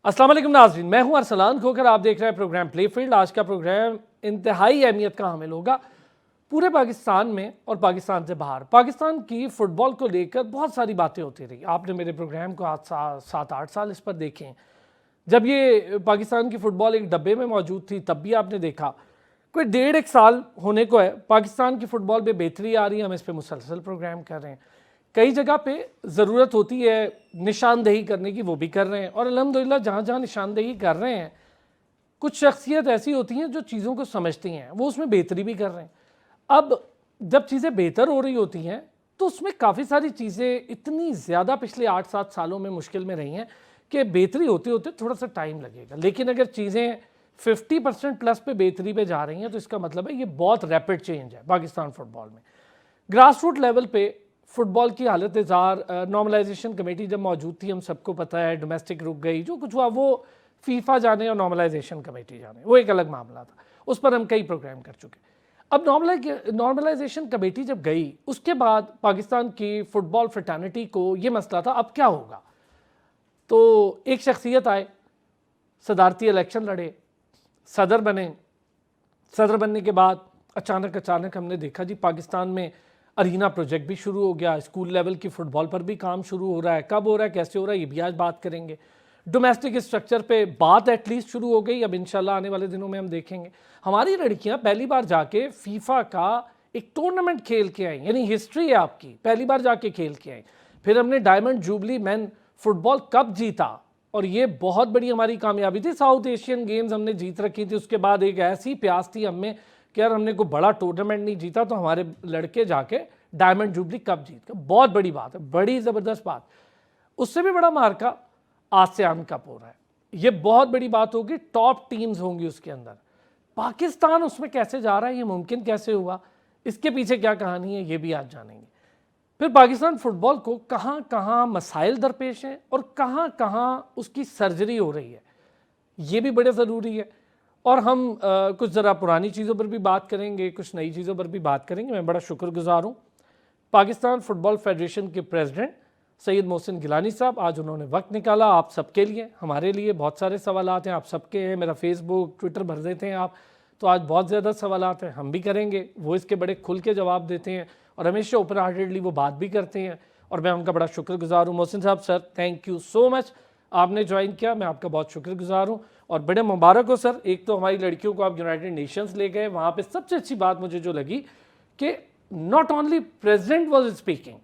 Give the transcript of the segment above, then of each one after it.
السلام علیکم ناظرین، میں ہوں ارسلان کھوکر، آپ دیکھ رہے ہیں پروگرام پلے فیلڈ۔ آج کا پروگرام انتہائی اہمیت کا حامل ہوگا پورے پاکستان میں اور پاکستان سے باہر۔ پاکستان کی فٹ بال کو لے کر بہت ساری باتیں ہوتی رہی، آپ نے میرے پروگرام کو آج 7-8 سال اس پر دیکھیں۔ جب یہ پاکستان کی فٹ بال ایک ڈبے میں موجود تھی تب بھی آپ نے دیکھا، کوئی 1.5 سال ہونے کو ہے پاکستان کی فٹ بال میں بہتری آ رہی ہے، ہم اس پہ مسلسل پروگرام کر رہے ہیں۔ کئی جگہ پہ ضرورت ہوتی ہے نشاندہی کرنے کی، وہ بھی کر رہے ہیں، اور الحمدللہ جہاں جہاں نشاندہی کر رہے ہیں کچھ شخصیت ایسی ہوتی ہیں جو چیزوں کو سمجھتی ہیں، وہ اس میں بہتری بھی کر رہے ہیں۔ اب جب چیزیں بہتر ہو رہی ہوتی ہیں تو اس میں کافی ساری چیزیں اتنی زیادہ پچھلے 8-7 سالوں میں مشکل میں رہی ہیں کہ بہتری ہوتے ہوتے تھوڑا سا ٹائم لگے گا، لیکن اگر چیزیں 50% پلس پہ بہتری پہ جا رہی ہیں تو اس کا مطلب ہے یہ بہت ریپڈ چینج ہے پاکستان فٹ بال میں۔ گراس روٹ لیول پہ فٹ بال کی حالت زار، نارملائزیشن کمیٹی جب موجود تھی، ہم سب کو پتہ ہے ڈومیسٹک رک گئی، جو کچھ ہوا وہ فیفا جانے اور نارملائزیشن کمیٹی جانے، وہ ایک الگ معاملہ تھا، اس پر ہم کئی پروگرام کر چکے۔ اب نارملائزیشن کمیٹی جب گئی اس کے بعد پاکستان کی فٹ بال فریٹرنٹی کو یہ مسئلہ تھا اب کیا ہوگا، تو ایک شخصیت آئے، صدارتی الیکشن لڑے، صدر بنے۔ صدر بننے کے بعد اچانک ہم نے دیکھا جی پاکستان میں ارینا پروجیکٹ بھی شروع ہو گیا، اسکول لیول کی فٹ بال پر بھی کام شروع ہو رہا ہے، کب ہو رہا ہے، کیسے ہو رہا ہے، یہ بھی آج بات کریں گے۔ ڈومیسٹک اسٹرکچر پہ بات ایٹ لیسٹ شروع ہو گئی، اب انشاءاللہ آنے والے دنوں میں ہم دیکھیں گے۔ ہماری لڑکیاں پہلی بار جا کے فیفا کا ایک ٹورنامنٹ کھیل کے آئیں، یعنی ہسٹری ہے آپ کی، پہلی بار جا کے کھیل کے آئیں۔ پھر ہم نے ڈائمنڈ جوبلی مین فٹ بال کپ جیتا، اور یہ بہت بڑی ہماری کامیابی تھی۔ ساؤتھ ایشین گیمز ہم نے جیت رکھی تھی، اس کے بعد ایک ایسی پیاس تھی ہم میں کہ یار ہم نے کوئی بڑا ٹورنامنٹ نہیں جیتا تو ہمارے لڑکے جا کے ڈائمنڈ جوبلی کپ جیت گئے، بہت بڑی بات ہے، بڑی زبردست بات۔ اس سے بھی بڑا مارکا آسیان کپ ہو رہا ہے، یہ بہت بڑی بات ہوگی، ٹاپ ٹیمز ہوں گی اس کے اندر۔ پاکستان اس میں کیسے جا رہا ہے، یہ ممکن کیسے ہوا، اس کے پیچھے کیا کہانی ہے، یہ بھی آج جانیں گے۔ پھر پاکستان فٹ بال کو کہاں کہاں مسائل درپیش ہیں اور کہاں کہاں اس کی سرجری ہو رہی ہے، یہ بھی بڑے ضروری ہے۔ اور ہم کچھ ذرا پرانی چیزوں پر بھی بات کریں گے، کچھ نئی چیزوں پر بھی بات کریں گے۔ میں بڑا شکر گزار ہوں پاکستان فٹ بال فیڈریشن کے پریزیڈنٹ سید محسن گیلانی صاحب، آج انہوں نے وقت نکالا آپ سب کے لیے، ہمارے لیے بہت سارے سوالات ہیں، آپ سب کے ہیں، میرا فیس بک ٹویٹر بھر دیتے ہیں آپ، تو آج بہت زیادہ سوالات ہیں، ہم بھی کریں گے، وہ اس کے بڑے کھل کے جواب دیتے ہیں اور ہمیشہ اوپن ہارٹیڈلی وہ بات بھی کرتے ہیں، اور میں ان کا بڑا شکر گزار ہوں۔ محسن صاحب سر تھینک یو سو مچ، آپ نے جوائن کیا، میں آپ کا بہت شکر گزار ہوں، اور بڑے مبارک ہو سر۔ ایک تو ہماری لڑکیوں کو آپ یونائٹڈ نیشنز لے گئے، وہاں پہ سب سے اچھی بات مجھے جو لگی کہ not only president was speaking,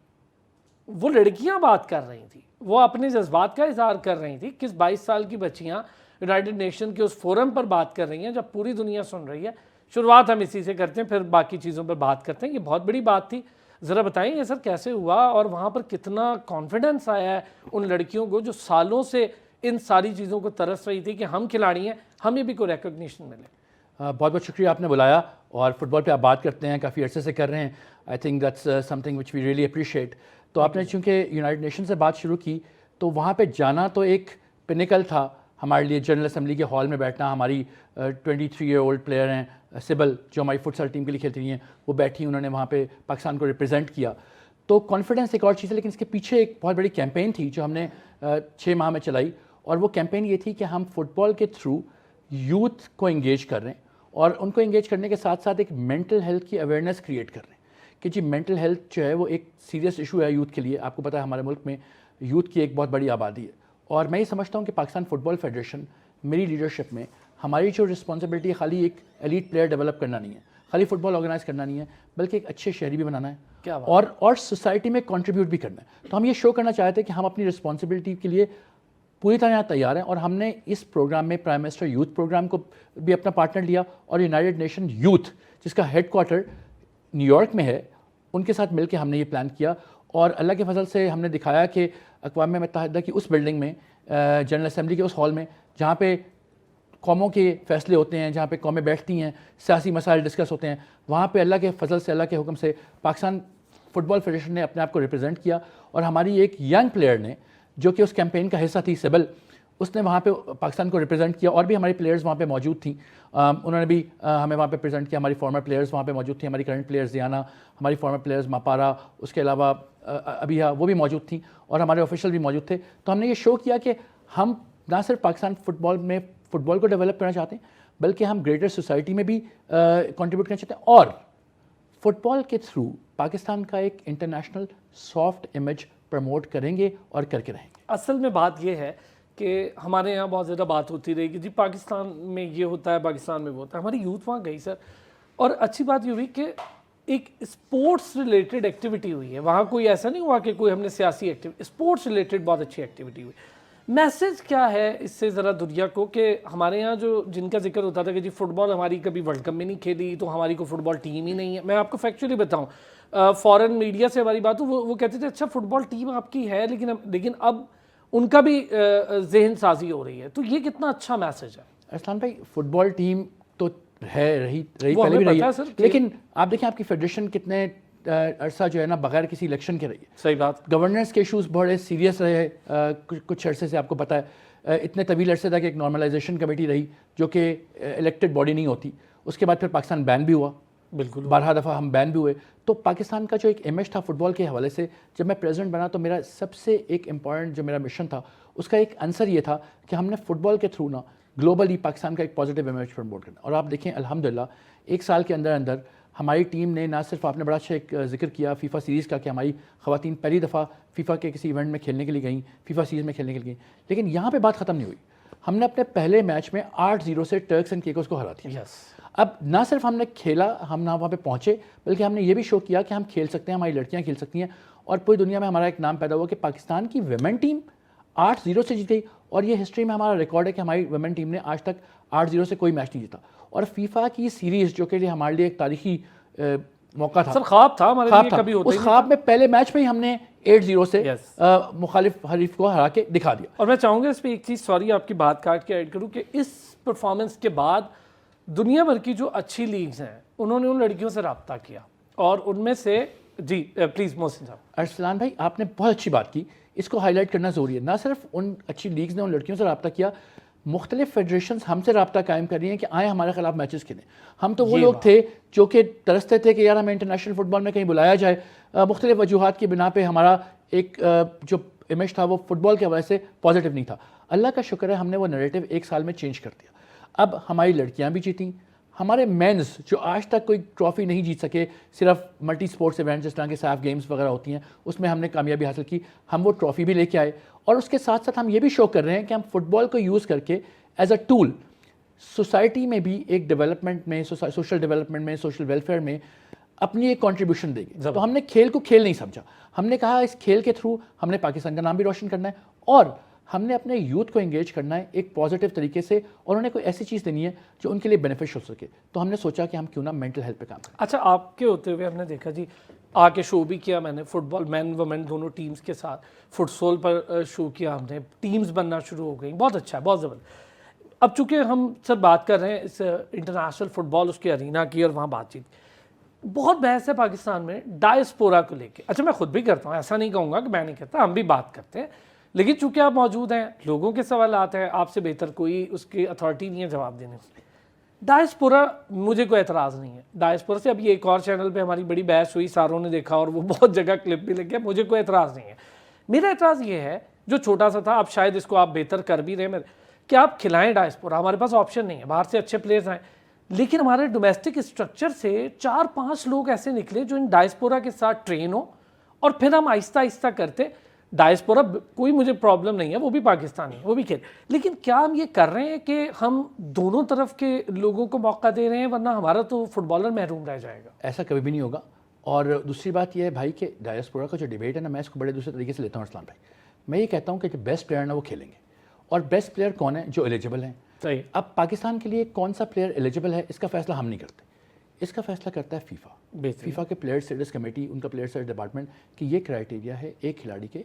وہ لڑکیاں بات کر رہی تھیں، وہ اپنے جذبات کا اظہار کر رہی تھیں۔ کس 22 سال کی بچیاں یونائٹڈ نیشن کے اس فورم پر بات کر رہی ہیں جب پوری دنیا سن رہی ہے۔ شروعات ہم اسی سے کرتے ہیں، پھر باقی چیزوں پر بات کرتے ہیں، یہ بہت بڑی بات تھی۔ ذرا بتائیں گے سر کیسے ہوا اور وہاں پر کتنا کانفیڈنس آیا ہے ان لڑکیوں کو جو سالوں سے ان ساری چیزوں کو ترس رہی تھی کہ ہم کھلاڑی ہیں، ہمیں بھی کوئی ریکگنیشن ملے۔ بہت بہت شکریہ آپ نے بلایا، اور فٹ بال پہ آپ بات کرتے ہیں، کافی عرصے سے کر رہے ہیں، I think that's something which we really appreciate. تو آپ نے چونکہ یونائٹڈ نیشن سے بات شروع کی تو وہاں پہ جانا تو ایک پنیکل تھا ہمارے لیے، جنرل اسمبلی کے ہال میں بیٹھنا، ہماری 23 ایئر اولڈ پلیئر ہیں سبل جو ہماری فٹسال ٹیم کے لیے کھیلتی ہیں، وہ بیٹھی، انہوں نے وہاں پہ پاکستان کو ریپرزینٹ کیا، تو کانفیڈنس ایک اور چیز ہے، لیکن اس کے پیچھے ایک بہت بڑی کیمپین تھی جو ہم نے 6 ماہ میں چلائی، اور وہ کیمپین یہ تھی کہ ہم فٹ بال کے تھرو یوتھ کو انگیج کر رہے ہیں، اور ان کو انگیج کرنے کے ساتھ ساتھ ایک مینٹل ہیلتھ کی اویئرنیس کریٹ کر رہے ہیں کہ جی مینٹل ہیلتھ جو ہے وہ ایک سیریس ایشو ہے یوتھ کے لیے۔ آپ کو پتہ ہے ہمارے ملک میں یوتھ کی ایک بہت بڑی آبادی ہے، اور میں یہ سمجھتا ہوں کہ پاکستان فٹ بال فیڈریشن میری لیڈرشپ میں ہماری جو رسپانسبلٹی ہے خالی ایک ایلیٹ پلیئر ڈیولپ کرنا نہیں ہے، خالی فٹ بال آرگنائز کرنا نہیں ہے، بلکہ ایک اچھے شہری بھی بنانا ہے اور سوسائٹی میں کنٹریبیوٹ بھی کرنا ہے۔ تو ہم یہ شو کرنا چاہتے ہیں کہ ہم اپنی رسپانسبلٹی کے لیے پوری طرح تیار ہیں، اور ہم نے اس پروگرام میں پرائم منسٹر یوتھ پروگرام کو بھی اپنا پارٹنر لیا، اور یونائٹڈ نیشن یوتھ جس کا ہیڈ کوارٹر نیو یارک میں ہے، ان کے ساتھ مل کے ہم نے یہ پلان کیا، اور اللہ کے فضل سے ہم نے دکھایا کہ اقوام متحدہ کی اس بلڈنگ میں، جنرل اسمبلی کے اس ہال میں جہاں پہ قوموں کے فیصلے ہوتے ہیں، جہاں پہ قومیں بیٹھتی ہیں، سیاسی مسائل ڈسکس ہوتے ہیں، وہاں پہ اللہ کے فضل سے، اللہ کے حکم سے پاکستان فٹ بال فیڈریشن نے اپنے آپ کو ریپرزینٹ کیا، اور ہماری ایک ینگ پلیئر نے جو کہ اس کیمپین کا حصہ تھی سبل، اس نے وہاں پہ پاکستان کو ریپرزینٹ کیا، اور بھی ہماری پلیئرز وہاں پہ موجود تھیں، انہوں نے بھی ہمیں وہاں پہ پریزنٹ کیا، ہماری فارمر پلیئرز وہاں پہ موجود تھیں، ہماری کرنٹ پلیئرز دیانا، ہماری فارمر پلیئرز ماپارا، اس کے علاوہ ابھی وہ بھی موجود تھیں، اور ہمارے آفیشل بھی موجود تھے۔ تو ہم نے یہ شو کیا کہ ہم نہ صرف پاکستان فٹ بال کو ڈیولپ کرنا چاہتے ہیں بلکہ ہم گریٹر سوسائٹی میں بھی کنٹریبیوٹ کرنا چاہتے ہیں اور فٹ بال کے تھرو پاکستان کا ایک انٹرنیشنل سافٹ امیج پروموٹ کریں گے اور کر کے رہیں گے. اصل میں بات یہ ہے کہ ہمارے یہاں بہت زیادہ بات ہوتی رہی کہ جی پاکستان میں یہ ہوتا ہے, پاکستان میں وہ ہوتا ہے. ہماری یوتھ وہاں گئی سر, اور اچھی بات یہ ہوئی کہ ایک اسپورٹس ریلیٹڈ ایکٹیویٹی ہوئی ہے وہاں. کوئی ایسا نہیں ہوا کہ کوئی ہم نے سیاسی ایکٹیویٹی, اسپورٹس ریلیٹڈ بہت اچھی ایکٹیویٹی ہوئی. میسج کیا ہے اس سے ذرا دنیا کو, کہ ہمارے یہاں جو جن کا ذکر ہوتا تھا کہ جی فٹ بال ہماری کبھی ورلڈ کپ میں نہیں کھیلی تو ہماری کو فٹ بال ٹیم ہی نہیں ہے. میں آپ کو فیکچولی بتاؤں, فورن میڈیا سے ہماری بات ہو, وہ کہتے تھے اچھا فٹ بال ٹیم آپ کی ہے لیکن اب ان کا بھی ذہن سازی ہو رہی ہے. تو یہ کتنا اچھا میسج ہے. ارسلان بھائی فٹ بال ٹیم تو رہی پہلے بھی رہی ہے, لیکن آپ دیکھیں آپ کی فیڈریشن کتنے عرصہ جو ہے نا بغیر کسی الیکشن کے رہی ہے. صحیح بات. گورننس کے ایشوز بڑے سیریس رہے کچھ عرصے سے, آپ کو پتہ ہے اتنے طویل عرصے تک ایک نارملائزیشن کمیٹی رہی جو کہ الیکٹڈ باڈی نہیں ہوتی. اس کے بعد پھر پاکستان بین بھی ہوا, بالکل 12 دفعہ ہم بین بھی ہوئے. تو پاکستان کا جو ایک امیج تھا فٹ بال کے حوالے سے, جب میں پریزیڈنٹ بنا تو میرا سب سے ایک امپورٹنٹ جو میرا مشن تھا اس کا ایک عنصر یہ تھا کہ ہم نے فٹ بال کے تھرو نا گلوبلی پاکستان کا ایک پازیٹیو امیج پروموٹ کرنا. اور آپ دیکھیں الحمدللہ ایک سال کے اندر ہماری ٹیم نے نہ صرف, آپ نے بڑا اچھا ایک ذکر کیا فیفا سیریز کا کہ ہماری خواتین پہلی دفعہ فیفا کے کسی ایونٹ میں کھیلنے کے لیے گئیں, فیفا سیریز میں کھیلنے کے لیے گئیں, لیکن یہاں پہ بات ختم نہیں ہوئی. ہم نے اپنے پہلے میچ میں 8-0 سے ٹرکس اینڈ کیکوس کو ہرا دیا. اب نہ صرف ہم نے کھیلا, ہم نہ وہاں پہ پہنچے, بلکہ ہم نے یہ بھی شو کیا کہ ہم کھیل سکتے ہیں, ہماری لڑکیاں کھیل سکتی ہیں. اور پوری دنیا میں ہمارا ایک نام پیدا ہوا کہ پاکستان کی ویمن ٹیم 8-0 سے جیت گئی. اور یہ ہسٹری میں ہمارا ریکارڈ ہے کہ ہماری ویمن ٹیم نے آج تک 8-0 سے کوئی میچ نہیں جیتا. اور فیفا کی سیریز جو کہ ہمارے لیے ایک تاریخی موقع تھا, سر خواب تھا ہمارے لیے, کبھی ہوتا اس خواب میں پہلے میچ میں ہی ہم نے 8-0 سے مخالف حریف کو ہرا کے دکھا دیا. اور میں چاہوں گا اس پہ ایک چیز, سوری آپ کی بات کاٹ کے ایڈ کروں, کہ اس پرفارمنس کے بعد دنیا بھر کی جو اچھی لیگز ہیں انہوں نے ان لڑکیوں سے رابطہ کیا, اور ان میں سے جی پلیز محسن صاحب. ارسلان بھائی آپ نے بہت اچھی بات کی, اس کو ہائی لائٹ کرنا ضروری ہے. نہ صرف ان اچھی لیگز نے ان لڑکیوں سے رابطہ کیا, مختلف فیڈریشنز ہم سے رابطہ قائم کر رہی ہیں کہ آئیں ہمارے خلاف میچز کھیلیں. ہم تو وہ لوگ تھے جو کہ ترستے تھے کہ یار ہمیں انٹرنیشنل فٹ بال میں کہیں بلایا جائے. مختلف وجوہات کی بنا پہ ہمارا ایک جو امیج تھا وہ فٹ بال کے حوالے سے پازیٹیو نہیں تھا. اللہ کا شکر ہے ہم نے وہ نیریٹو ایک سال میں چینج کر دیا. اب ہماری لڑکیاں بھی جیتیں, ہمارے مینز جو آج تک کوئی ٹرافی نہیں جیت سکے, صرف ملٹی سپورٹس ایونٹ جس طرح کے سیف گیمز وغیرہ ہوتی ہیں اس میں ہم نے کامیابی حاصل کی, ہم وہ ٹرافی بھی لے کے آئے. اور اس کے ساتھ ساتھ ہم یہ بھی شو کر رہے ہیں کہ ہم فٹ بال کو یوز کر کے ایز اے ٹول سوسائٹی میں بھی ایک ڈیولپمنٹ میں, سوشل ڈیولپمنٹ میں, سوشل ویلفیئر میں اپنی ایک کنٹریبیوشن دیں گے. تو ہم نے کھیل کو کھیل نہیں سمجھا, ہم نے کہا اس کھیل کے تھرو ہم نے پاکستان کا نام بھی روشن کرنا ہے اور ہم نے اپنے یوتھ کو انگیج کرنا ہے ایک پازیٹیو طریقے سے, اور انہیں کوئی ایسی چیز دینی ہے جو ان کے لیے بینیفیش ہو سکے. تو ہم نے سوچا کہ ہم کیوں نہ مینٹل ہیلتھ پہ کام کریں. اچھا, آپ کے ہوتے ہوئے ہم نے دیکھا جی آ کے شو بھی کیا, میں نے فٹ بال مین وومین دونوں ٹیمز کے ساتھ فٹ سول پر شو کیا, ہم نے ٹیمز بننا شروع ہو گئیں, بہت اچھا ہے, بہت زبردست. اب چونکہ ہم سر بات کر رہے ہیں اس انٹرنیشنل فٹ بال اس کے ارینا کی اور وہاں بات چیت, بہت بحث ہے پاکستان میں ڈائسپورا کو لے کے. اچھا میں خود بھی کرتا ہوں, ایسا نہیں کہوں گا کہ میں نہیں کرتا, ہم بھی بات کرتے ہیں, لیکن چونکہ آپ موجود ہیں, لوگوں کے سوالات ہیں, آپ سے بہتر کوئی اس کی اتھارٹی نہیں ہے جواب دینے میں. ڈائسپورا مجھے کوئی اعتراض نہیں ہے ڈائسپورا سے. اب یہ ایک اور چینل پہ ہماری بڑی بحث ہوئی, ساروں نے دیکھا اور وہ بہت جگہ کلپ بھی لگ گیا, مجھے کوئی اعتراض نہیں ہے. میرا اعتراض یہ ہے جو چھوٹا سا تھا, اب شاید اس کو آپ بہتر کر بھی رہے ہیں, کہ آپ کھلائیں ڈائسپورا. ہمارے پاس آپشن نہیں ہے, باہر سے اچھے پلیئرز آئیں, لیکن ہمارے ڈومیسٹک اسٹرکچر سے 4-5 لوگ ایسے نکلے جو ان ڈائسپورا کے ساتھ ٹرین ہو, اور پھر ہم آہستہ آہستہ کرتے. ڈائسپورا کوئی مجھے پرابلم نہیں ہے, وہ بھی پاکستانی ہے, وہ بھی کھیل, لیکن کیا ہم یہ کر رہے ہیں کہ ہم دونوں طرف کے لوگوں کو موقع دے رہے ہیں, ورنہ ہمارا تو فٹ بالر محروم رہ جائے گا. ایسا کبھی بھی نہیں ہوگا. اور دوسری بات یہ ہے بھائی کہ ڈائسپورا کا جو ڈیبیٹ ہے نا, میں اس کو بڑے دوسرے طریقے سے لیتا ہوں ارسلان بھائی. میں یہ کہتا ہوں کہ جو بیسٹ پلیئر نا وہ کھیلیں گے, اور بیسٹ پلیئر کون ہے؟ جو ایلیجیبل ہیں. صحیح. اب پاکستان کے لیے کون سا پلیئر ایلیجیبل ہے اس کا فیصلہ ہم نہیں کرتے, اس کا فیصلہ کرتا ہے فیفا. فیفا کے پلیئر اسٹیٹس کمیٹی, ان کا پلیئر اسٹیٹس ڈپارٹمنٹ, کہ یہ کرائٹیریا ہے ایک کھلاڑی کے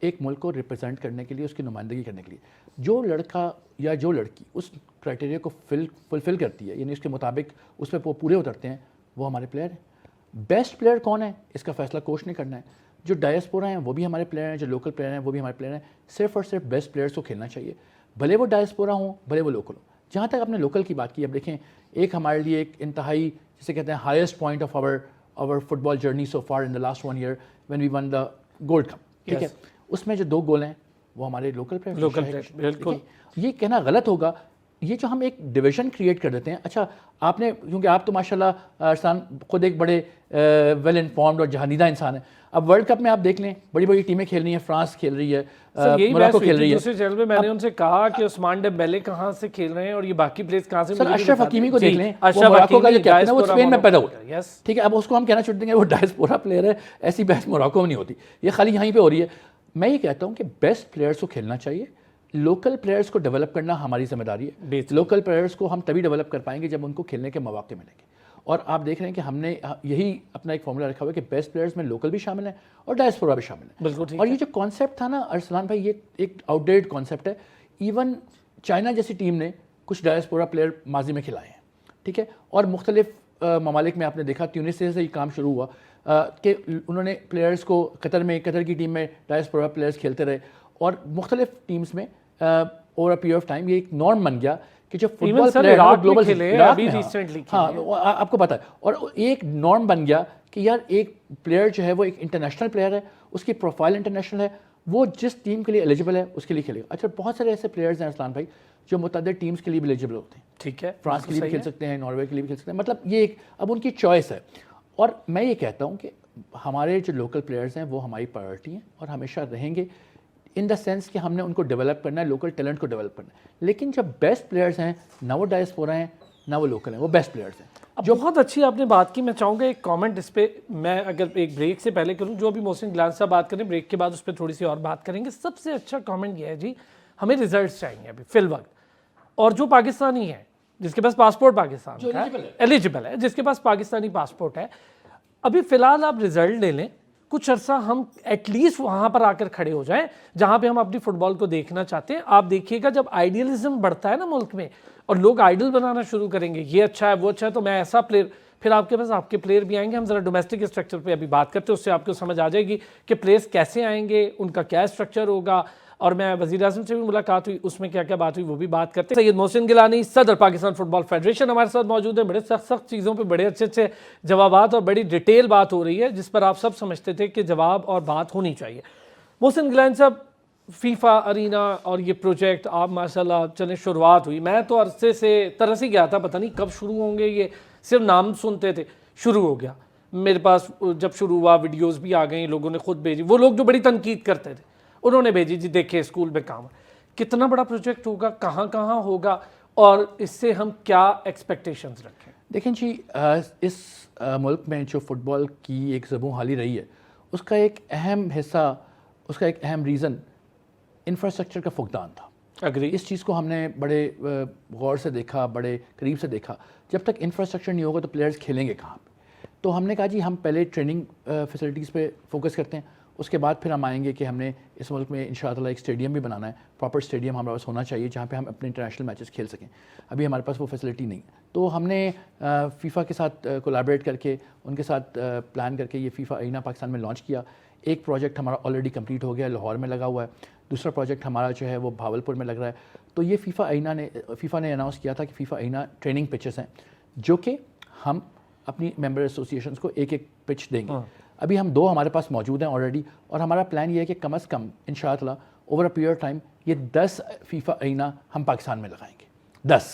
ایک ملک کو ریپرزینٹ کرنے کے لیے, اس کی نمائندگی کرنے کے لیے. جو لڑکا یا جو لڑکی اس کرائٹیریا کو فلفل کرتی ہے, یعنی اس کے مطابق اس پہ وہ پورے اترتے ہیں, وہ ہمارے پلیئر ہیں. بیسٹ پلیئر کون ہے اس کا فیصلہ کوچ نے کرنا ہے. جو ڈائسپورا ہیں وہ بھی ہمارے پلیئر ہیں, جو لوکل پلیئر ہیں وہ بھی ہمارے پلیئر ہیں. صرف اور صرف بیسٹ پلیئرس کو کھیلنا چاہیے, بھلے وہ ڈائسپورا ہوں بھلے وہ لوکل ہوں. جہاں تک آپ نے لوکل کی بات کی, اب دیکھیں ایک ہمارے لیے ایک انتہائی جسے کہتے ہیں highest point of our football journey so far in the last 1 year when we won the gold cup, ٹھیک ہے, اس میں جو 2 گول ہیں وہ ہمارے لوکل Local players، بالکل۔ یہ کہنا غلط ہوگا. یہ جو ہم ایک ڈویژن کریٹ کر دیتے ہیں. اچھا آپ نے، کیونکہ آپ تو ماشاءاللہ ارسلان خود ایک بڑے ویل انفارمڈ اور جہاندیدہ انسان ہیں. اب ورلڈ کپ میں آپ دیکھ لیں بڑی بڑی ٹیمیں کھیل رہی ہیں, فرانس کھیل رہی ہے, موراکو کھیل رہی ہے. دوسرے چینل پہ میں نے ان سے کہا کہ عثمان ڈیمبیلے کہاں سے کھیل رہے ہیں اور یہ باقی پلیئرز کہاں سے. سر اشرف حکیمی کو دیکھ لیں, وہ موراکو کا جو کیپٹن ہے وہ اسپین میں پیدا ہوا, ٹھیک ہے. اب اس کو ہم کہنا چھوڑ دیں گے وہ ڈائسپورا پلیئر ہے, ایسی بحث موراکو میں نہیں ہوتی, یہ خالی یہیں پہ ہو رہی ہے. میں یہ کہتا ہوں کہ بیسٹ پلیئرز کو کھیلنا چاہیے, لوکل پلیئرز کو ڈیولپ کرنا ہماری ذمہ داری ہے. لوکل پلیئرز کو ہم تبھی ڈیولپ کر پائیں گے جب ان کو کھیلنے کے مواقع ملیں گے. اور آپ دیکھ رہے ہیں کہ ہم نے یہی اپنا ایک فارمولا رکھا ہوا ہے کہ بیسٹ پلیئرز میں لوکل بھی شامل ہیں اور ڈائسپورا بھی شامل ہیں. بالکل. اور یہ جو کانسیپٹ تھا نا ارسلان بھائی, یہ ایک آؤٹ ڈیٹڈ کانسیپٹ ہے. ایون چائنا جیسی ٹیم نے کچھ ڈائسپورا پلیئر ماضی میں کھلائے ہیں, ٹھیک ہے. اور مختلف ممالک میں آپ نے دیکھا, تیونس سے یہ کام شروع ہوا کہ انہوں نے پلیئرز کو قطر کی ٹیم میں ڈائسپورا پلیئرز کھیلتے رہے, اور مختلف ٹیمز میں over a period of time یہ ایک نارم بن گیا کہ جو فٹ بال پلیئر ہے گلوبل کھیلے, ہاں آپ کو پتہ ہے, اور ایک نارم بن گیا کہ یار ایک پلیئر جو ہے وہ ایک انٹرنیشنل پلیئر ہے, اس کی پروفائل انٹرنیشنل ہے, وہ جس ٹیم کے لیے ایلیجیبل ہے اس کے لیے کھیلے گا. اچھا بہت سارے ایسے پلیئرز ہیں ارسلان بھائی جو متعدد ٹیمز کے لیے بھی ایلیجیبل ہوتے ہیں, ٹھیک ہے, فرانس کے لیے بھی کھیل سکتے ہیں, ناروے کے لیے بھی کھیل سکتے ہیں, مطلب یہ ایک اب ان کی چوائس ہے. اور میں یہ کہتا ہوں کہ ہمارے جو لوکل پلیئرز ہیں وہ ہماری پرائیورٹی ہیں اور ہمیشہ رہیں گے, ان دا سینس کہ ہم نے ان کو ڈیولپ کرنا ہے, لوکل ٹیلنٹ کو ڈیولپ کرنا ہے. لیکن جب بیسٹ پلیئرز ہیں نہ وہ ڈائسپورا ہیں نہ وہ لوکل ہیں, وہ بیسٹ پلیئرز ہیں. جو بہت اچھی آپ نے بات کی, میں چاہوں گا ایک کامنٹ اس پہ میں اگر ایک بریک سے پہلے کروں, جو ابھی محسن گیلانی صاحب بات کریں, بریک کے بعد اس پہ تھوڑی سی اور بات کریں گے. سب سے اچھا کامنٹ یہ ہے جی, ہمیں ریزلٹس چاہیے ابھی فی الوقت, اور جو پاکستانی ہے جس کے پاس پاسپورٹ پاکستان کا ایلیجیبل ہے, جس کے پاس پاکستانی پاسپورٹ ہے, ابھی فی الحال آپ ریزلٹ لے لیں, کچھ عرصہ ہم ایٹ لیسٹ وہاں پر آ کر کھڑے ہو جائیں جہاں پہ ہم اپنی فٹ بال کو دیکھنا چاہتے ہیں. آپ دیکھیے گا جب آئیڈیلزم بڑھتا ہے نا ملک میں اور لوگ آئیڈل بنانا شروع کریں گے, یہ اچھا ہے وہ اچھا ہے تو میں ایسا پلیئر, پھر آپ کے پاس آپ کے پلیئر بھی آئیں گے. ہم ذرا ڈومیسٹک اسٹرکچر پہ ابھی بات کرتے ہیں, اس سے آپ کو سمجھ آ جائے گی کہ پلیئرس کیسے آئیں گے, ان کا کیا اسٹرکچر ہوگا. اور میں وزیر اعظم سے بھی ملاقات ہوئی, اس میں کیا کیا بات ہوئی وہ بھی بات کرتے ہیں. سید محسن گیلانی صدر پاکستان فٹ بال فیڈریشن ہمارے ساتھ موجود ہیں. بڑے سخت چیزوں پہ بڑے اچھے جوابات اور بڑی ڈیٹیل بات ہو رہی ہے جس پر آپ سب سمجھتے تھے کہ جواب اور بات ہونی چاہیے. محسن گیلانی صاحب, فیفا ارینا اور یہ پروجیکٹ آپ ماشاءاللہ چلیں شروعات ہوئی, میں تو عرصے سے ترس ہی گیا تھا, پتہ نہیں کب شروع ہوں گے, یہ صرف نام سنتے تھے, شروع ہو گیا. میرے پاس جب شروع ہوا ویڈیوز بھی آ گئیں, لوگوں نے خود بھیجی, وہ لوگ جو بڑی تنقید کرتے تھے انہوں نے بھیجی, جی دیکھیں اسکول میں کام ہے. کتنا بڑا پروجیکٹ ہوگا, کہاں کہاں ہوگا, اور اس سے ہم کیا ایکسپیکٹیشنز رکھیں؟ دیکھیں جی, اس ملک میں جو فٹ بال کی ایک زبوں حالی رہی ہے, اس کا ایک اہم حصہ, اس کا ایک اہم ریزن انفراسٹرکچر کا فقدان تھا. اگری. اس چیز کو ہم نے بڑے غور سے دیکھا, بڑے قریب سے دیکھا. جب تک انفراسٹرکچر نہیں ہوگا تو پلیئرز کھیلیں گے کہاں پہ؟ تو ہم نے کہا جی ہم پہلے ٹریننگ فیسلٹیز پہ فوکس کرتے ہیں, اس کے بعد پھر ہم آئیں گے کہ ہم نے اس ملک میں انشاءاللہ ایک اسٹیڈیم بھی بنانا ہے. پراپر اسٹیڈیم ہمارے پاس ہونا چاہیے جہاں پہ ہم اپنے انٹرنیشنل میچز کھیل سکیں. ابھی ہمارے پاس وہ فیسلٹی نہیں. تو ہم نے فیفا کے ساتھ کولیبریٹ کر کے, ان کے ساتھ پلان کر کے یہ فیفا ارینا پاکستان میں لانچ کیا. ایک پروجیکٹ ہمارا آلریڈی کمپلیٹ ہو گیا, لاہور میں لگا ہوا ہے. دوسرا پروجیکٹ ہمارا جو ہے وہ بھاولپور میں لگ رہا ہے. تو یہ فیفا نے اناؤنس کیا تھا کہ فیفا ارینا ٹریننگ پچز ہیں جو کہ ہم اپنی ممبر ایسوسیشنز کو ایک ایک پچ دیں گے. ابھی ہم 2 ہمارے پاس موجود ہیں آلریڈی, اور ہمارا پلان یہ ہے کہ کم از کم انشاءاللہ اوور اے پیریڈ ٹائم یہ 10 فیفا ارینا ہم پاکستان میں لگائیں گے. 10,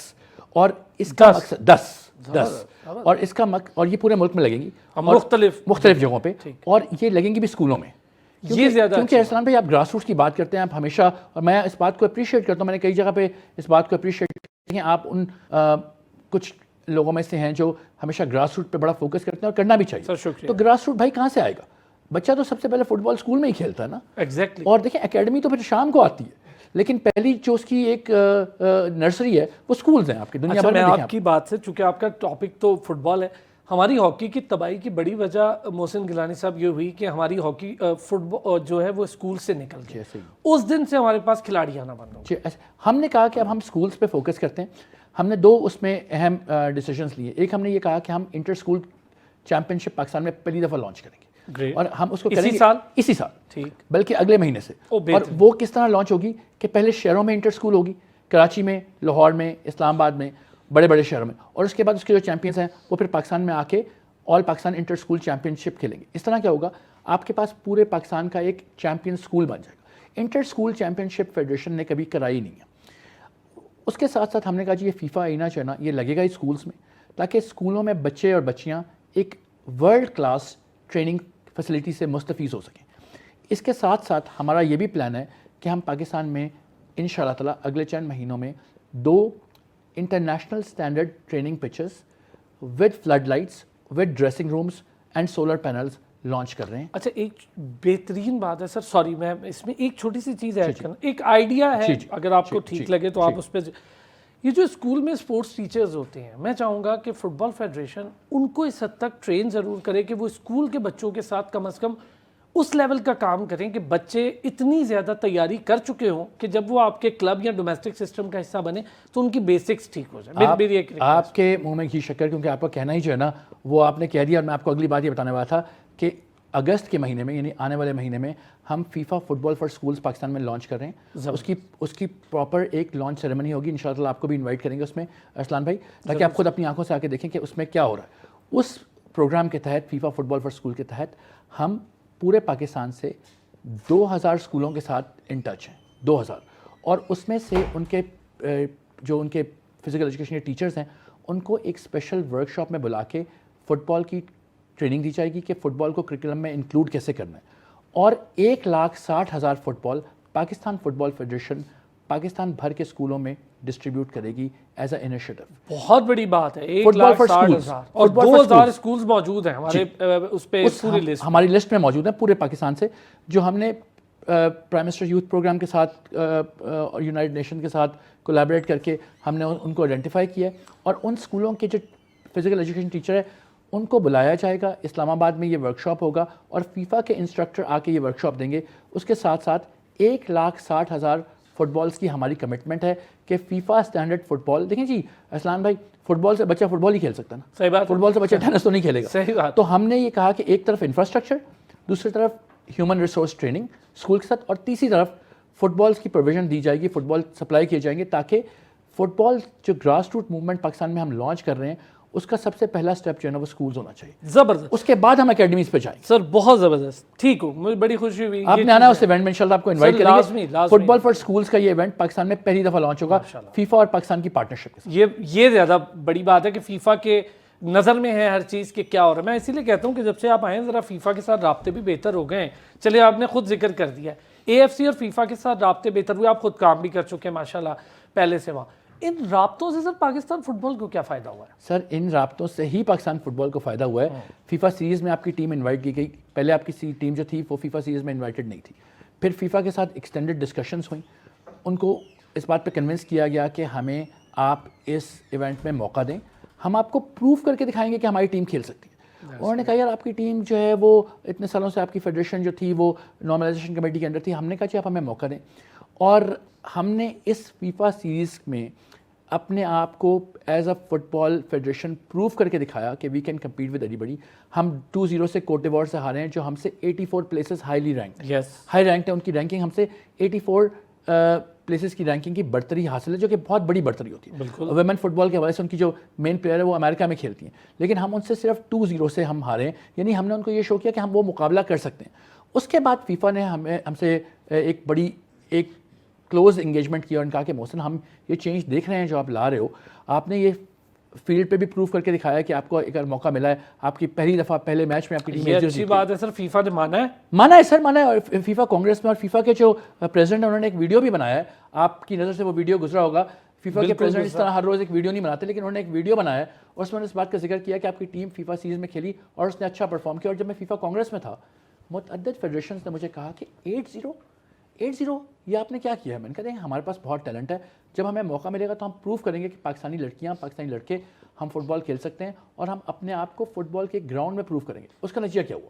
اور اس کا مقصد 10 اور اس کا اور یہ پورے ملک میں لگیں گی, مختلف جگہوں پہ, اور یہ لگیں گی بھی اسکولوں میں. کیونکہ ارسلان بھائی آپ گراس روٹس کی بات کرتے ہیں, آپ ہمیشہ, اور میں اس بات کو اپریشیٹ کرتا ہوں, میں نے کئی جگہ پہ اس بات کو اپریشیٹ کیا ہیں. آپ ان کچھ لوگوں میں سے ہیں جو ہمیشہ گراس روٹ پہ بڑا فوکس کرتے ہیں, اور کرنا بھی چاہیے. تو گراس روٹ بھائی کہاں سے آئے گا؟ بچہ تو سب سے پہلے فٹ بال اسکول میں ہی کھیلتا ہے نا. ایگزیکٹلی. اور دیکھیں اکیڈمی تو پھر شام کو آتی ہے, لیکن پہلی جو اس کی ایک نرسری ہے وہ اسکولز ہیں آپ کی دنیا بھر میں. آپ کی بات سے, چونکہ آپ کا ٹاپک تو فٹ بال ہے, ہماری ہاکی کی تباہی کی بڑی وجہ محسن گیلانی صاحب یہ ہوئی کہ ہماری ہاکی فٹ بال جو ہے وہ اسکول سے نکل گئی. اس دن سے ہمارے پاس کھلاڑی آنا بند ہو گئے. ہم نے کہا کہ اب ہم اسکولس پہ فوکس کرتے ہیں. ہم نے 2 اس میں اہم ڈیسیجنس لیے. ایک ہم نے یہ کہا کہ ہم انٹر اسکول چیمپئن شپ پاکستان میں پہلی دفعہ لانچ کریں گے, اور ہم اس کو کریں گے اسی سال, ٹھیک, بلکہ اگلے مہینے سے. اور وہ کس طرح لانچ ہوگی کہ پہلے شہروں میں انٹر اسکول ہوگی, کراچی میں, لاہور میں, اسلام آباد میں, بڑے بڑے شہروں میں, اور اس کے بعد اس کے جو چیمپئنس ہیں وہ پھر پاکستان میں آ کے آل پاکستان انٹر اسکول چیمپئن شپ کھیلیں گے. اس طرح کیا ہوگا, آپ کے پاس پورے پاکستان کا ایک چیمپئن اسکول بن جائے گا. انٹر اسکول چیمپئن شپ فیڈریشن نے کبھی کرائی نہیں ہے. اس کے ساتھ ساتھ ہم نے کہا جی یہ فیفا آئینہ جو ہے نا یہ لگے گا اسکولس میں, تاکہ اسکولوں میں بچے اور بچیاں ایک ورلڈ کلاس ٹریننگ فیسلٹی سے مستفیض ہو سکیں. اس کے ساتھ ساتھ ہمارا یہ بھی پلان ہے کہ ہم پاکستان میں ان شاء اللہ تعالیٰ اگلے چند مہینوں میں 2 international standard training pitches with flood lights with dressing rooms and solar panels launch کر رہے ہیں. اچھا ایک بہترین بات ہے سر, سوری میں اس میں ایک چھوٹی سی چیز ایڈ کرنا, ایک آئیڈیا ہے اگر آپ کو ٹھیک لگے تو آپ اس پہ, یہ جو اسکول میں اسپورٹس ٹیچرز ہوتے ہیں, میں چاہوں گا کہ فٹ بال فیڈریشن ان کو اس حد تک ٹرین ضرور کرے کہ وہ اسکول کے بچوں کے ساتھ کم از کم اس لیول کا کام کریں کہ بچے اتنی زیادہ تیاری کر چکے ہوں کہ جب وہ آپ کے کلب یا ڈومیسٹک سسٹم کا حصہ بنے تو ان کی بیسکس ٹھیک ہو جائے. آپ کے منہ میں گھی شکر, کیونکہ آپ کا کہنا ہی جو ہے نا وہ آپ نے کہہ دیا, اور میں آپ کو اگلی بات یہ بتانے والا تھا کہ اگست کے مہینے میں یعنی آنے والے مہینے میں ہم FIFA football for schools Pakistan میں لانچ کر رہے ہیں. اس کی پراپر ایک لانچ سیریمنی ہوگی, ان شاء اللہ آپ کو بھی انوائٹ کریں گے اس میں ارسلان بھائی, تاکہ آپ خود اپنی آنکھوں سے آ کے دیکھیں کہ اس میں کیا ہو رہا ہے. اس پروگرام کے تحت FIFA football for school کے تحت ہم پورے پاکستان سے 2000 اسکولوں کے ساتھ ان ٹچ ہیں, 2000, اور اس میں سے ان کے جو ان کے فزیکل ایجوکیشن کے ٹیچرز ہیں ان کو ایک اسپیشل ورک شاپ میں بلا کے فٹ بال کی ٹریننگ دی جائے گی کہ فٹ بال کو کرکلم میں انکلوڈ کیسے کرنا ہے. اور 1,60,000 فٹ بال پاکستان فٹ بال فیڈریشن پاکستان بھر کے اسکولوں میں ڈسٹریبیوٹ کرے گی ایز اے انیشیٹو. بہت بڑی بات ہے, 1,60,000 اور 2,000 اسکولز موجود ہیں ہمارے اس پہ پوری لسٹ, ہماری لسٹ میں موجود ہیں پورے پاکستان سے, جو ہم نے پرائم منسٹر یوتھ پروگرام کے ساتھ اور یونائٹڈ نیشن کے ساتھ کولیبریٹ کر کے ہم نے ان کو آئیڈینٹیفائی کیا ہے, اور ان اسکولوں کے جو فزیکل ایجوکیشن ٹیچر ہے ان کو بلایا جائے گا. اسلام آباد میں یہ ورک شاپ ہوگا اور فیفا کے انسٹرکٹر آ کے یہ ورک شاپ دیں گے. اس کے ساتھ ساتھ 1,60,000 فٹ بالز کی ہماری کمٹمنٹ ہے کہ فیفا اسٹینڈرڈ فٹ بال, دیکھیں جی اسلام بھائی, فٹ بال سے بچہ فٹ بال ہی کھیل سکتا ہے نا, صحیح بات, فٹ بال سے بچہ ٹینس تو نہیں کھیلے گا. صحیح بات. تو ہم نے یہ کہا کہ ایک طرف انفراسٹرکچر, دوسری طرف ہیومن ریسورس ٹریننگ اسکول کے ساتھ, اور تیسری طرف فٹ بالز کی پروویژن دی جائے گی, فٹ بال سپلائی کیے جائیں گے, تاکہ فٹ بال جو گراس روٹ موومنٹ پاکستان میں ہم لانچ کر رہے ہیں اس کا سب سے پہلا سٹیپ جو ہے نا وہ اسکولز ہونا چاہیے. زبردست. اس کے بعد ہم اکیڈمیز پہ جائیں. سر بہت زبردست, ٹھیک ہو, مجھے بڑی خوشی ہوئی. آپ نے آنا اس ایونٹ میں, انشاءاللہ آپ کو انوائٹ کریں گے. فٹ بال فار اسکولز کا یہ ایونٹ پاکستان میں پہلی دفعہ لانچ ہوگا فیفا اور پاکستان کی پارٹنرشپ کے ساتھ. یہ زیادہ بڑی بات ہے کہ فیفا کے نظر میں ہے ہر چیز کہ کیا ہو رہا ہے. میں اسی لیے کہتا ہوں کہ جب سے آپ آئے ہیں ذرا فیفا کے ساتھ رابطے بھی بہتر ہو گئے ہیں. چلے آپ نے خود ذکر کر دیا ہے AFC اور فیفا کے ساتھ رابطے بہتر ہوئے, آپ خود کام بھی کر چکے ہیں ماشاءاللہ پہلے سے وہاں. ان رابطوں سے سر پاکستان فٹ بال کو کیا فائدہ ہوا ہے؟ سر ان رابطوں سے ہی پاکستان فٹ بال کو فائدہ ہوا ہے. فیفا سیریز میں آپ کی ٹیم انوائٹ کی گئی, پہلے آپ کی ٹیم جو تھی وہ فیفا سیریز میں انوائٹڈ نہیں تھی. پھر فیفا کے ساتھ ایکسٹینڈڈ ڈسکشنز ہوئیں, ان کو اس بات پہ کنونس کیا گیا کہ ہمیں آپ اس ایونٹ میں موقع دیں, ہم آپ کو پروف کر کے دکھائیں گے کہ ہماری ٹیم کھیل سکتی ہے. انہوں نے کہا یار آپ کی ٹیم جو ہے وہ اتنے سالوں سے آپ کی فیڈریشن جو تھی وہ نارملائزیشن کمیٹی کے اندر تھی. ہم نے کہا کہ آپ ہمیں موقع دیں, اور ہم نے اس فیفا سیریز میں اپنے آپ کو as a football federation prove کر کے دکھایا کہ we can compete with everybody. ہم 2-0 سے کوٹ ڈیوار سے ہارے ہیں, جو ہم سے 84 پلیسز ہائی رینکڈ ہے. ان کی رینکنگ ہم سے 84 پلیسز کی رینکنگ کی برتری حاصل ہے, جو کہ بہت بڑی برتری ہوتی ہے. ویمن فٹ بال کے حوالے سے ان کی جو مین پلیئر ہے وہ امریکہ میں کھیلتی ہیں, لیکن ہم ان سے صرف 2-0 سے ہم ہارے ہیں. یعنی ہم نے ان کو یہ شو کیا کہ ہم وہ مقابلہ کر سکتے ہیں. اس کے بعد فیفا نے ہم سے ایک کلوز انگیجمنٹ کیا اور کہا کہ محسن ہم یہ چینج دیکھ رہے ہیں جو آپ لا رہے ہو, آپ نے یہ فیلڈ پہ بھی پروف کر کے دکھایا کہ آپ کو اگر موقع ملا ہے, آپ کی پہلی دفعہ پہلے میچ میں آپ کی ٹیم یہ اچھی بات ہے. سر فیفا نے مانا ہے سر, مانا ہے. اور فیفا کانگریس میں اور فیفا کے جو پریزیڈنٹ ہیں انہوں نے ایک ویڈیو بھی بنایا ہے, آپ کی نظر سے وہ ویڈیو گزرا ہوگا. فیفا کے پریزیڈنٹ اس طرح ہر روز ایک ویڈیو نہیں بناتے, لیکن انہوں نے ایک ویڈیو بنایا اور اس میں اس بات کا ذکر کیا کہ آپ کی ٹیم فیفا سیریز میں کھیلی اور اس نے اچھا پرفارم کیا. اور جب میں فیفا کانگریس میں تھا, متعدد فیڈریشنز نے مجھے کہا کہ 8-0 یہ آپ نے کیا کیا ہے. میں نے کہا ہمارے پاس بہت ٹیلنٹ ہے, جب ہمیں موقع ملے گا تو ہم پروف کریں گے کہ پاکستانی لڑکیاں پاکستانی لڑکے ہم فٹ بال کھیل سکتے ہیں, اور ہم اپنے آپ کو فٹ بال کے گراؤنڈ میں پروف کریں گے. اس کا نتیجہ کیا ہوا؟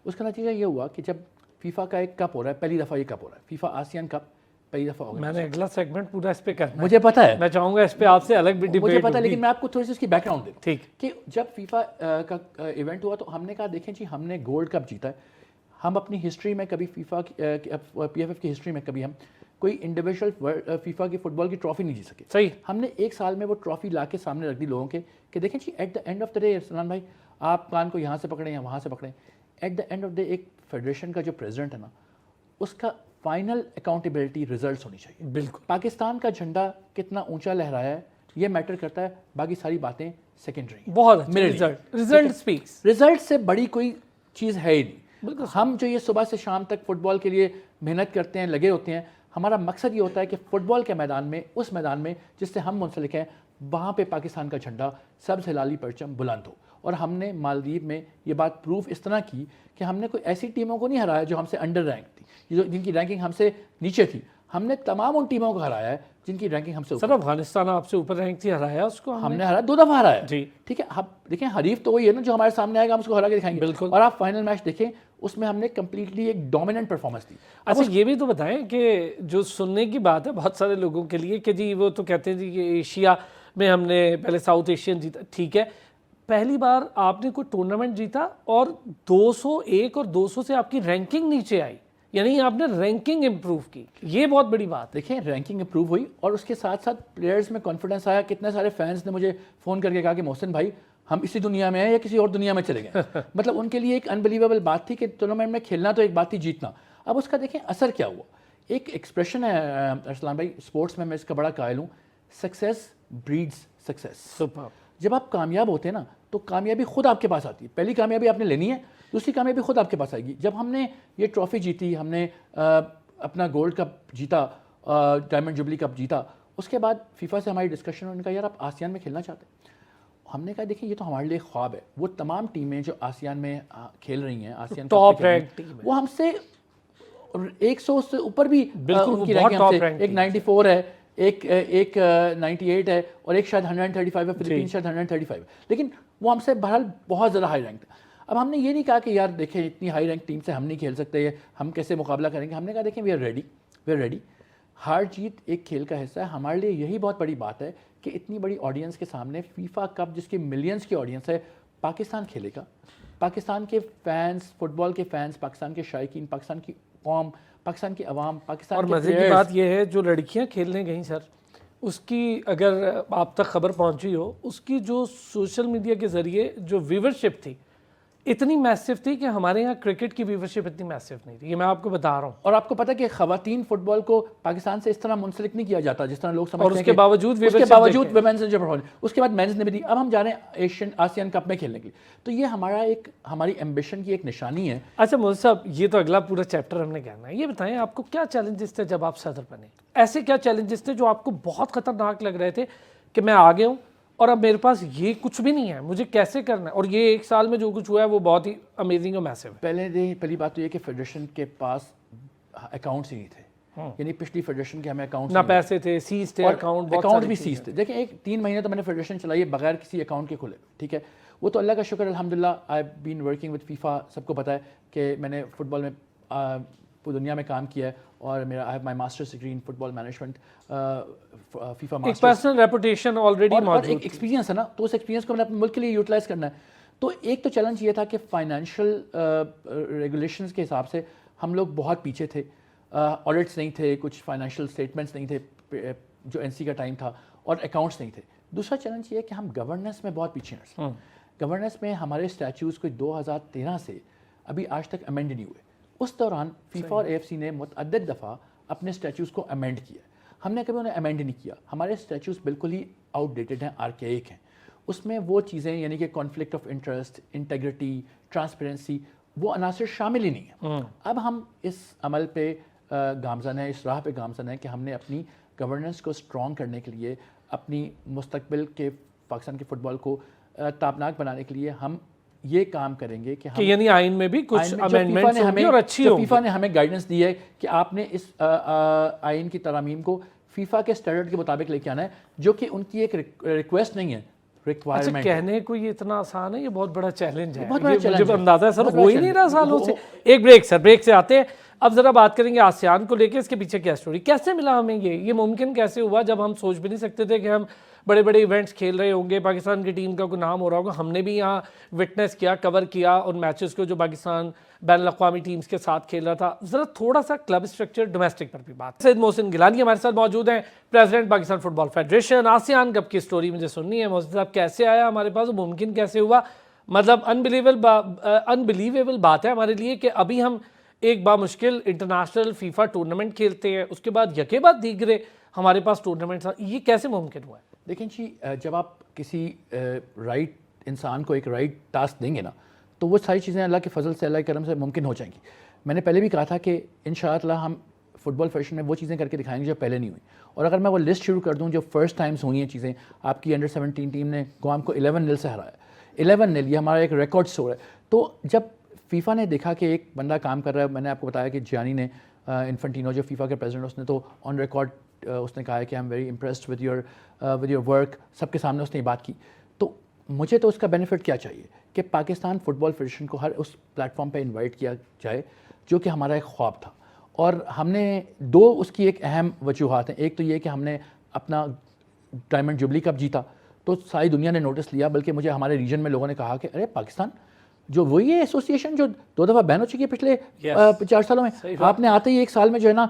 اس کا نتیجہ یہ ہوا کہ جب فیفا کا ایک کپ ہو رہا ہے, پہلی دفعہ یہ کپ ہو رہا ہے, فیفا آسیان کپ پہلی دفعہ ہو گیا. میں نے اگلا سیگمنٹ پورا اس پہ کرنا ہے, مجھے پتا ہے, میں چاہوں گا اس پہ آپ سے الگ بھی ڈیبیٹ. مجھے پتا ہے, لیکن میں آپ کو تھوڑی سی اس کی بیک گراؤنڈ دے دوں. ٹھیک. کہ جب فیفا کا ایونٹ ہوا تو ہم نے کہا دیکھیں جی ہم نے گولڈ کپ جیتا ہے, ہم اپنی ہسٹری میں کبھی فیفا PFF کی ہسٹری میں کبھی ہم کوئی انڈیویجول فیفا کی فٹ بال کی ٹرافی نہیں جیت سکے. صحیح. ہم نے ایک سال میں وہ ٹرافی لا کے سامنے رکھ دی لوگوں کے کہ دیکھیں جی at the end of the day Salman بھائی آپ کان کو یہاں سے پکڑیں یا وہاں سے پکڑیں, at the end of the day ایک فیڈریشن کا جو پریزیڈنٹ ہے نا, اس کا فائنل اکاؤنٹیبلٹی ریزلٹس ہونی چاہیے. بالکل. پاکستان کا جھنڈا کتنا اونچا لہرایا ہے یہ میٹر کرتا ہے, باقی ساری باتیں سیکنڈری. بہت رزلٹ سپیکس. رزلٹ سے بڑی کوئی چیز ہے ہی نہیں. ہم جو یہ صبح سے شام تک فٹ بال کے لیے محنت کرتے ہیں, لگے ہوتے ہیں, ہمارا مقصد یہ ہوتا ہے کہ فٹ بال کے میدان میں, اس میدان میں جس سے ہم منسلک ہیں, وہاں پہ پاکستان کا جھنڈا سبز ہلالی پرچم بلند ہو. اور ہم نے مالدیپ میں یہ بات پروف اس طرح کی کہ ہم نے کوئی ایسی ٹیموں کو نہیں ہرایا جو ہم سے انڈر رینک تھی, جن کی رینکنگ ہم سے نیچے تھی. ہم نے تمام ان ٹیموں کو ہرایا ہے جن کی رینکنگ ہم سے سر افغانستان آپ سے اوپر رینک تھی, ہرایا اس کو ہم نے ہرایا, 2 دفعہ ہرایا. جی ٹھیک ہے. اب دیکھیں حریف تو وہی ہے نا جو ہمارے سامنے آئے گا, ہم اس کو ہرا کے دکھائیں گے. بالکل. اور آپ فائنل میچ دیکھیں, اس میں ہم نے کمپلیٹلی ایک ڈومیننٹ پرفارمنس دی. اچھا یہ بھی تو بتائیں کہ جو سننے کی بات ہے بہت سارے لوگوں کے لیے کہ جی وہ تو کہتے ہیں جی کہ ایشیا میں ہم نے پہلے ساؤتھ ایشین جیتا, ٹھیک ہے, پہلی بار آپ نے کوئی ٹورنامنٹ جیتا اور 201 اور 200 سے آپ کی رینکنگ نیچے آئی, یعنی آپ نے رینکنگ امپروو کی, یہ بہت بڑی بات. دیکھیں رینکنگ امپروو ہوئی اور اس کے ساتھ ساتھ پلیئرز میں کانفیڈنس آیا. کتنے سارے فینس نے مجھے فون کر کے کہا کہ محسن بھائی ہم اسی دنیا میں ہیں یا کسی اور دنیا میں چلے گئے. مطلب ان کے لیے ایک انبلیویبل بات تھی کہ ٹورنامنٹ میں کھیلنا تو ایک بات تھی, جیتنا. اب اس کا دیکھیں اثر کیا ہوا. ایک ایکسپریشن ہے ارسلان بھائی اسپورٹس میں اس کا بڑا قائل ہوں, سکسیس بریڈز سکسیس. جب آپ کامیاب ہوتے ہیں نا تو کامیابی خود آپ کے پاس آتی ہے. پہلی کامیابی آپ نے لینی ہے, دوسری کامیابی خود آپ کے پاس آئے گی. جب ہم نے یہ ٹرافی جیتی, ہم نے اپنا گولڈ کپ جیتا, ڈائمنڈ جوبلی کپ جیتا, اس کے بعد فیفا سے ہماری ڈسکشن ہونے کا یار آپ آسیان میں کھیلنا چاہتے ہیں. ہم نے کہا دیکھیں یہ تو ہمارے لیے خواب ہے. وہ تمام ٹیمیں جو آسیان میں کھیل رہی ہیں, آسیان ٹاپ رینک ٹیم, وہ ہم سے 100 سے اوپر بھی ان کی رینکنگ ہم سے, ایک 94 ہے, ایک 98 ہے اور ایک شاید 135 ہے, فلپین شاید 135 ہے, لیکن وہ ہم سے بہرحال بہت زیادہ ہائی رینک. اب ہم نے یہ نہیں کہا کہ یار دیکھیں اتنی ہائی رینک ٹیم سے ہم نہیں کھیل سکتے, ہم کیسے مقابلہ کریں گے. ہم نے کہا دیکھیں وی آر ریڈی. ہار جیت ایک کھیل کا حصہ ہے. ہمارے لیے یہی بہت بڑی بات ہے کہ اتنی بڑی آڈینس کے سامنے فیفا کپ جس کی ملینز کی آڈینس ہے, پاکستان کھیلے گا. پاکستان کے فینس, فٹ بال کے فینس, پاکستان کے شائقین, پاکستان کی قوم, پاکستان کی عوام, پاکستان اور کے مزے کی بات یہ ہے جو لڑکیاں کھیلنے گئیں سر, اس کی اگر آپ تک خبر پہنچی ہو, اس کی جو سوشل میڈیا کے ذریعے جو ویورشپ تھی اتنی میسو تھی کہ ہمارے یہاں کرکٹ کی ویورشپ اتنی میسو نہیں تھی. یہ میں آپ کو بتا رہا ہوں. اور آپ کو پتہ کہ خواتین فٹ بال کو پاکستان سے اس طرح منسلک نہیں کیا جاتا جس طرح لوگ سمجھتے ہیں. اور اس کے باوجود ویمنز نے جو پرفارمنس, اس کے بعد مینز نے بھی دی. اب ہم جا رہے ہیں آسیان کپ میں کھیلنے کے لیے, تو یہ ہماری ایمبیشن کی ایک نشانی ہے. اچھا مودی صاحب, یہ تو اگلا پورا چیپٹر ہم نے کہنا ہے. یہ بتائیں آپ کو کیا چیلنجز تھے جب آپ صدر بنے, ایسے کیا چیلنجز تھے جو آپ کو بہت خطرناک لگ رہے تھے کہ میں آگے ہوں اور اب میرے پاس یہ کچھ بھی نہیں ہے, مجھے کیسے کرنا ہے, اور یہ 1 سال میں جو کچھ ہوا ہے وہ بہت ہی امیزنگ اور میسو ہے. پہلی بات تو یہ کہ فیڈریشن کے پاس اکاؤنٹس ہی نہیں تھے, یعنی پچھلی فیڈریشن کے ہمیں اکاؤنٹس نہ پیسے تھے, سیز تھے اکاؤنٹ بھی سیز تھے. دیکھیں 3 مہینے تو میں نے فیڈریشن چلائی ہے بغیر کسی اکاؤنٹ کے کھلے, ٹھیک ہے. وہ تو اللہ کا شکر الحمدللہ, آئی بین ورکنگ وتھ فیفا, سب کو پتہ ہے کہ میں نے فٹ بال میں پوری دنیا میں کام کیا ہے, اور میرا I have my masters degree in football management, FIFA masters. ایک پرسنل ریپوٹیشن آلریڈی موجود, اور ایک ایکسپیرینس ہے نا, تو اس ایکسپیرینس کو میں نے اپنے ملک کے لیے یوٹیلائز کرنا ہے. تو ایک تو چیلنج یہ تھا کہ فائنینشیل ریگولیشنز کے حساب سے ہم لوگ بہت پیچھے تھے, آڈٹس نہیں تھے, کچھ فائنینشیل اسٹیٹمنٹس نہیں تھے جو این سی کا ٹائم تھا, اور اکاؤنٹس نہیں تھے. دوسرا چیلنج یہ ہے کہ ہم گورننس میں بہت پیچھے ہیں. گورننس میں ہمارے اسٹیچوز کوئی 2013 سے ابھی آج تک امینڈ نہیں ہوئے. اس دوران فیفا اور AFC نے متعدد دفعہ اپنے اسٹیچوز کو امینڈ کیا, ہم نے کبھی انہیں امینڈ نہیں کیا. ہمارے اسٹیچوز بالکل ہی آؤٹ ڈیٹڈ ہیں, آرکیک ہیں. اس میں وہ چیزیں یعنی کہ conflict of interest, integrity, transparency, وہ عناصر شامل ہی نہیں ہیں. اب ہم اس عمل پہ گامزن ہیں, اس راہ پہ گامزن ہیں کہ ہم نے اپنی گورننس کو اسٹرانگ کرنے کے لیے, اپنی مستقبل کے پاکستان کے فٹ بال کو تابناک بنانے کے لیے ہم یہ کام کریں گے کہ یعنی آئین میں بھی کچھ امینڈمنٹس ہوں گی اور اچھی ہوں گی. فیفا نے ہمیں گائیڈنس دی ہے کہ آپ نے اس آئین کی ترامیم کو فیفا کے اسٹینڈرڈ کے مطابق لے کے آنا ہے, جو کہ ان کی ایک ریکویسٹ نہیں ہے, اچھا کہنے کو یہ اتنا آسان ہے, یہ بہت بڑا چیلنج ہے. مجھے اندازہ ہے سر ہو ہی نہیں رہا سالوں سے. ایک بریک سر, بریک سے آتے ہیں. اب ذرا بات کریں گے آسیان کو لے کے, اس کے پیچھے کیا سٹوری, کیسے ملا ہمیں یہ ممکن کیسے ہوا جب ہم سوچ بھی نہیں سکتے تھے کہ ہم بڑے بڑے ایونٹس کھیل رہے ہوں گے, پاکستان کی ٹیم کا کوئی نام ہو رہا ہوگا. ہم نے بھی یہاں وٹنس کیا, کور کیا ان میچز کو جو پاکستان بین الاقوامی ٹیمز کے ساتھ کھیل رہا تھا. ذرا تھوڑا سا کلب اسٹرکچر ڈومیسٹک پر بھی بات. سید محسن گیلانی ہمارے ساتھ موجود ہیں, پریزیڈنٹ پاکستان فٹ بال فیڈریشن. آسیان کپ کی سٹوری مجھے سننی ہے. محسن صاحب کیسے آیا ہمارے پاس, ممکن کیسے ہوا, مطلب انبلیویبل بات ہے ہمارے لیے کہ ابھی ہم ایک بامشکل انٹرنیشنل فیفا ٹورنامنٹ کھیلتے ہیں, اس کے بعد یکے بعد دیگرے ہمارے پاس ٹورنامنٹس, یہ کیسے ممکن ہوا ہے؟ دیکھیں جی, جب آپ کسی رائٹ انسان کو ایک رائٹ ٹاسک دیں گے نا, تو وہ ساری چیزیں اللہ کے فضل سے, اللہ کے کرم سے ممکن ہو جائیں گی. میں نے پہلے بھی کہا تھا کہ انشاءاللہ ہم فٹ بال فیڈریشن میں وہ چیزیں کر کے دکھائیں گے جو پہلے نہیں ہوئی. اور اگر میں وہ لسٹ شروع کر دوں جو فرسٹ ٹائمز ہوئی ہیں چیزیں, آپ کی انڈر 17 ٹیم نے گوام کو 11-0 سے ہرایا, 11-0, یہ ہمارا ایک ریکارڈ سکور ہے. تو جب فیفا نے دیکھا کہ ایک بندہ کام کر رہا ہے, میں نے آپ کو بتایا کہ جیانی نے, انفنٹینو جو فیفا کے پریزیڈنٹ, اس نے تو آن ریکارڈ اس نے کہا ہے کہ I am very impressed with your work, سب کے سامنے اس نے یہ بات کی. تو مجھے تو اس کا بینیفٹ کیا چاہیے کہ پاکستان فٹ بال فیڈریشن کو ہر اس پلیٹ فارم پہ انوائٹ کیا جائے جو کہ ہمارا ایک خواب تھا. اور ہم نے دو اس کی ایک اہم وجوہات ہیں. ایک تو یہ کہ ہم نے اپنا ڈائمنڈ جوبلی کپ جیتا تو ساری دنیا نے نوٹس لیا, بلکہ مجھے ہمارے ریجن میں لوگوں نے کہا کہ ارے پاکستان جو وہی ہے ایسوسیشن جو 2 دفعہ بین ہو چکی ہے پچھلے 4 سالوں میں, آپ نے آتے ہی 1 سال میں جو ہے نا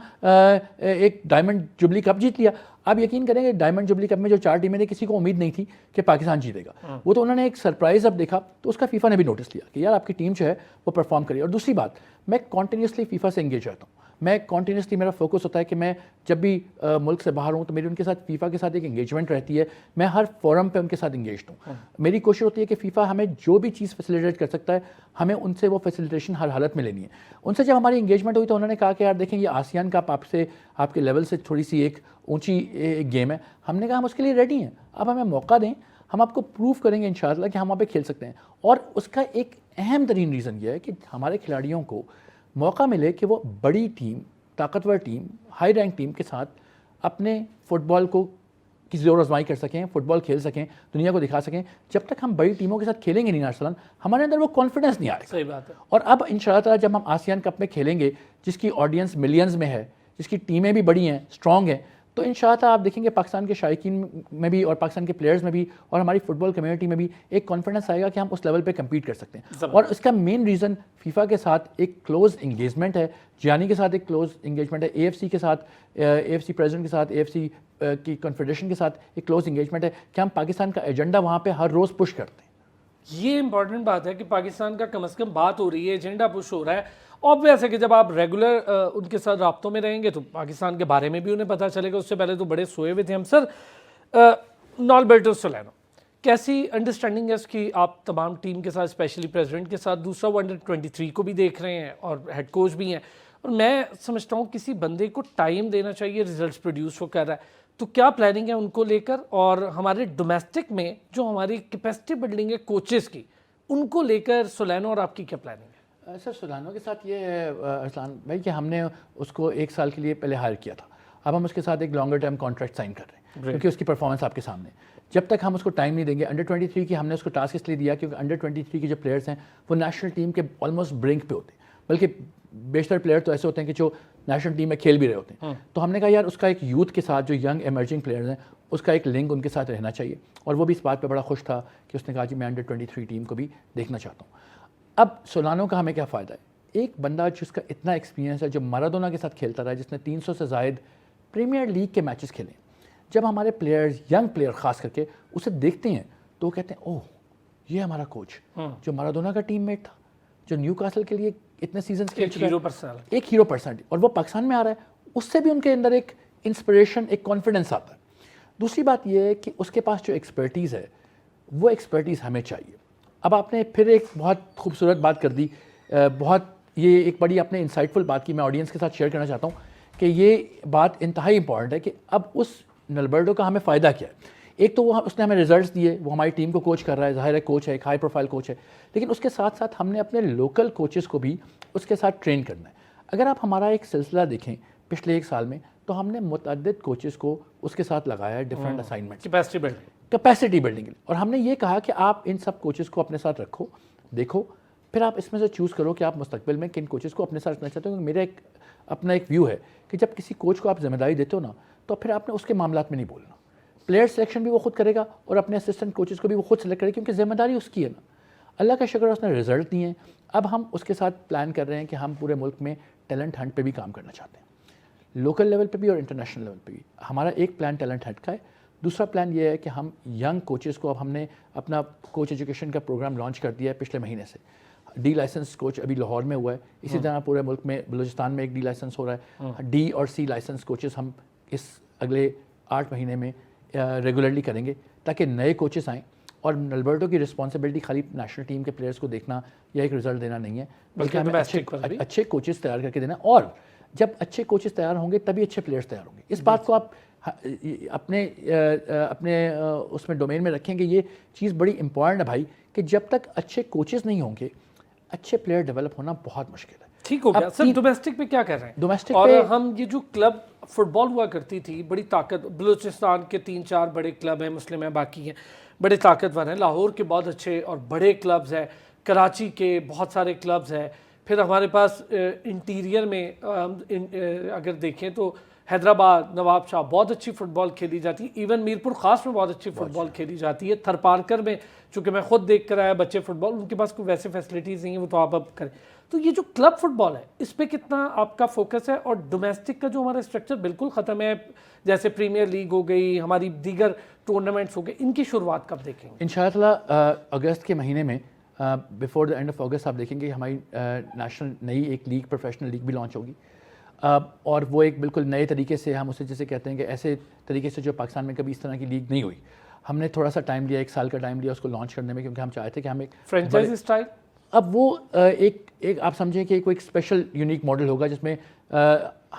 ایک ڈائمنڈ جوبلی کپ جیت لیا. آپ یقین کریں کہ ڈائمنڈ جوبلی کپ میں جو 4 ٹیمیں تھیں, کسی کو امید نہیں تھی کہ پاکستان جیتے گا. وہ تو انہوں نے ایک سرپرائز اب دیکھا تو اس کا فیفا نے بھی نوٹس لیا کہ یار آپ کی ٹیم جو ہے وہ پرفارم کری. اور دوسری بات, میں کنٹینیوسلی فیفا سے انگیج رہتا ہوں. میں کنٹینیوسلی, میرا فوکس ہوتا ہے کہ میں جب بھی ملک سے باہر ہوں تو میری ان کے ساتھ فیفا کے ساتھ ایک انگیجمنٹ رہتی ہے. میں ہر فورم پہ ان کے ساتھ انگیجڈ ہوں. میری کوشش ہوتی ہے کہ فیفا ہمیں جو بھی چیز فیسیلیٹیٹ کر سکتا ہے, ہمیں ان سے وہ فیسیلیٹیشن ہر حالت میں لینی ہے. ان سے جب ہماری انگیجمنٹ ہوئی تو انہوں نے کہا کہ یار دیکھیں یہ آسیان کپ آپ کے لیول سے تھوڑی سی ایک اونچی گیم ہے. ہم نے کہا ہم اس کے لیے ریڈی ہیں, اب ہمیں موقع دیں, ہم آپ کو پروف کریں گے انشاءاللہ کہ ہم وہاں پہ کھیل سکتے ہیں. اور اس کا ایک اہم ترین ریزن یہ ہے کہ ہمارے کھلاڑیوں کو موقع ملے کہ وہ بڑی ٹیم, طاقتور ٹیم, ہائی رینک ٹیم کے ساتھ اپنے فٹ بال کو کی زور آزمائی کر سکیں, فٹ بال کھیل سکیں, دنیا کو دکھا سکیں. جب تک ہم بڑی ٹیموں کے ساتھ کھیلیں گے نہیں ارسلان, ہمارے اندر وہ کانفیڈنس نہیں آئے گا. صحیح بات ہے. اور اب انشاءاللہ تعالیٰ جب ہم آسیان کپ میں کھیلیں گے, جس کی آڈینس ملینز میں ہے, جس کی ٹیمیں بھی بڑی ہیں, اسٹرانگ ہیں, تو انشاءاللہ آپ دیکھیں گے پاکستان کے شائقین میں بھی اور پاکستان کے پلیئرز میں بھی اور ہماری فٹ بال کمیونٹی میں بھی ایک کانفیڈنس آئے گا کہ ہم اس لیول پہ کمپیٹ کر سکتے ہیں. اور اس کا مین ریزن فیفا کے ساتھ ایک کلوز انگیجمنٹ ہے, جیانی کے ساتھ ایک کلوز انگیجمنٹ ہے, اے ایف سی کے ساتھ, اے ایف سی پریزیڈنٹ کے ساتھ, اے ایف سی کی کنفیڈریشن کے ساتھ ایک کلوز انگیجمنٹ ہے کہ ہم پاکستان کا ایجنڈا وہاں پہ ہر روز پش کرتے ہیں. یہ امپورٹنٹ بات ہے کہ پاکستان کا کم از کم بات ہو رہی ہے, ایجنڈا پش ہو رہا ہے. آبویس ہے کہ جب آپ ریگولر ان کے ساتھ رابطوں میں رہیں گے تو پاکستان کے بارے میں بھی انہیں پتہ چلے گا. اس سے پہلے تو بڑے سوئے ہوئے تھے ہم. سر, نالبرٹو سولانو, کیسی انڈرسٹینڈنگ ہے اس کی آپ تمام ٹیم کے ساتھ, اسپیشلی پریزیڈنٹ کے ساتھ؟ دوسرا وہ انڈر 23 کو بھی دیکھ رہے ہیں اور ہیڈ کوچ بھی ہیں, اور میں سمجھتا ہوں کسی بندے کو ٹائم دینا چاہیے, ریزلٹس پروڈیوس وہ کر رہا ہے. تو کیا پلاننگ ہے ان کو لے کر, اور ہمارے ڈومیسٹک میں جو ہماری کیپیسٹی بلڈنگ ہے کوچز کی, ان کو لے کر سولانو اور آپ کی کیا پلاننگ ہے؟ سر سولانو کے ساتھ یہ ہے ارسلان بھائی کہ ہم نے اس کو 1 سال کے لیے پہلے ہائر کیا تھا. اب ہم اس کے ساتھ ایک لانگر ٹرم کانٹریکٹ سائن کر رہے ہیں کیونکہ اس کی پرفارمنس آپ کے سامنے. جب تک ہم اس کو ٹائم نہیں دیں گے, انڈر 23 کی ہم نے اس کو ٹاسک اس لیے دیا کیونکہ انڈر 23 کے جو پلیئرس ہیں وہ نیشنل ٹیم کے آلموسٹ برنک پہ ہوتے ہیں, بلکہ بیشتر پلیئر تو ایسے ہوتے ہیں کہ جو نیشنل ٹیم میں کھیل بھی رہے ہوتے ہیں. تو ہم نے کہا یار اس کا ایک یوتھ کے ساتھ جو ینگ ایمرجنگ پلیئرز ہیں اس کا ایک لنک ان کے ساتھ رہنا چاہیے. اور وہ بھی اس بات پہ بڑا خوش تھا کہ اس نے کہا جی میں انڈر 23 ٹیم کو بھی دیکھنا چاہتا ہوں. اب سولانو کا ہمیں کیا فائدہ ہے؟ ایک بندہ جس کا اتنا ایکسپیرینس ہے, جو مارادونا کے ساتھ کھیلتا رہا, جس نے 300 سے زائد پریمیئر لیگ کے میچز کھیلے. جب ہمارے پلیئرز, ینگ پلیئر خاص کر کے اسے دیکھتے ہیں تو وہ کہتے ہیں اوہ یہ ہمارا کوچ جو مارادونا کا ٹیم میٹ تھا, جو نیو کاسل کے لیے اتنے سیزنز کھیل چکا ہے, ایک ہیرو پرسنالٹی, اور وہ پاکستان میں آ رہا ہے, اس سے بھی ان کے اندر ایک انسپریشن, ایک کانفیڈنس آتا ہے. دوسری بات یہ ہے کہ اس کے پاس جو ایکسپرٹیز ہے وہ ایکسپرٹیز ہمیں چاہیے. اب آپ نے پھر ایک بہت خوبصورت بات کر دی, بہت یہ ایک بڑی آپ نے انسائٹفل بات کی, میں آڈینس کے ساتھ شیئر کرنا چاہتا ہوں کہ یہ بات انتہائی امپورٹنٹ ہے کہ اب اس نالبرٹو کا ہمیں فائدہ کیا ہے. ایک تو وہ اس نے ہمیں ریزلٹس دیے, وہ ہماری ٹیم کو کوچ کر رہا ہے, ظاہر ہے کوچ ہے, ایک ہائی پروفائل کوچ ہے, لیکن اس کے ساتھ ساتھ ہم نے اپنے لوکل کوچز کو بھی اس کے ساتھ ٹرین کرنا ہے. اگر آپ ہمارا ایک سلسلہ دیکھیں پچھلے 1 سال میں تو ہم نے متعدد کوچز کو اس کے ساتھ لگایا ہے, ڈفرینٹ اسائنمنٹ, کیپیسٹی بلڈنگ. اور ہم نے یہ کہا کہ آپ ان سب کوچز کو اپنے ساتھ رکھو, دیکھو, پھر آپ اس میں سے چوز کرو کہ آپ مستقبل میں کن کوچز کو اپنے ساتھ رکھنا چاہتے ہو. میرا ایک اپنا ایک ویو ہے کہ جب کسی کوچ کو آپ ذمہ داری دیتے ہو نا تو پھر آپ نے اس کے معاملات میں نہیں بولنا. پلیئر سلیکشن بھی وہ خود کرے گا اور اپنے اسسٹنٹ کوچز کو بھی وہ خود سلیکٹ کرے گا, کیونکہ ذمہ داری اس کی ہے نا. اللہ کا شکر ہے اس نے رزلٹ دیے ہیں. اب ہم اس کے ساتھ پلان کر رہے ہیں کہ ہم پورے ملک میں ٹیلنٹ ہنٹ پہ بھی کام کرنا چاہتے ہیں, لوکل لیول پہ بھی اور انٹرنیشنل لیول پہ بھی. ہمارا ایک پلان ٹیلنٹ ہنٹ کا ہے. دوسرا پلان یہ ہے کہ ہم ینگ کوچز کو, اب ہم نے اپنا کوچ ایجوکیشن کا پروگرام لانچ کر دیا ہے پچھلے مہینے سے. ڈی لائسنس کوچ ابھی لاہور میں ہوا ہے, اسی طرح پورے ملک میں بلوچستان میں ایک ڈی لائسنس ہو رہا ہے. ڈی اور سی لائسنس کوچز ہم اس اگلے 8 مہینے میں ریگولرلی کریں گے تاکہ نئے کوچز آئیں. اور البرٹو کی رسپانسبلٹی خالی نیشنل ٹیم کے پلیئرس کو دیکھنا یا ایک رزلٹ دینا نہیں ہے, بلکہ ہمیں اچھے کوچز تیار کر کے دینا, اور جب اچھے کوچز تیار ہوں گے تبھی اچھے پلیئرس تیار ہوں گے. اس بات کو آپ اپنے اس میں ڈومین میں رکھیں گے. یہ چیز بڑی امپورٹنٹ ہے بھائی, کہ جب تک اچھے کوچز نہیں ہوں گے اچھے پلیئر ڈیولپ ہونا بہت مشکل ہے. ٹھیک ہو گیا سر. ڈومیسٹک پہ کیا کر رہے ہیں؟ ڈومیسٹک اور پہ ہم یہ جو کلب فٹ بال ہوا کرتی تھی, بڑی طاقت, بلوچستان کے 3-4 بڑے کلب ہیں, مسلم ہیں, باقی ہیں, بڑے طاقتور ہیں. لاہور کے بہت اچھے اور بڑے کلبز ہیں, کراچی کے بہت سارے کلبز ہیں. پھر ہمارے پاس انٹیریئر میں اگر دیکھیں تو حیدرآباد, نواب شاہ, بہت اچھی فٹ بال کھیلی جاتی ہے. ایون میرپور خاص میں بہت اچھی فٹ بال کھیلی جاتی ہے. تھرپارکر میں چونکہ میں خود دیکھ کر آیا بچے فٹ بال, ان کے پاس کوئی ویسے فیسلٹیز نہیں ہیں, وہ تو آپ اب کریں. تو یہ جو کلب فٹ بال ہے اس پہ کتنا آپ کا فوکس ہے؟ اور ڈومیسٹک کا جو ہمارا اسٹرکچر بالکل ختم ہے, جیسے پریمیئر لیگ ہو گئی, ہماری دیگر ٹورنامنٹس ہو گئے, ان کی شروعات کب دیکھیں گے؟ انشاءاللہ اگست کے مہینے میں, before the end of August آپ دیکھیں گے ہماری نیشنل نئی ایک لیگ, پروفیشنل لیگ بھی لانچ ہوگی. اور وہ ایک بالکل نئے طریقے سے, ہم اسے جیسے کہتے ہیں کہ ایسے طریقے سے جو پاکستان میں کبھی اس طرح کی لیگ نہیں ہوئی. ہم نے تھوڑا سا ٹائم لیا, 1 سال کا ٹائم لیا اس کو لانچ کرنے میں, کیونکہ ہم چاہتے تھے کہ ہم ایک فرینچائزی اسٹائل. اب وہ ایک آپ سمجھیں کہ کوئی ایک اسپیشل یونیک ماڈل ہوگا جس میں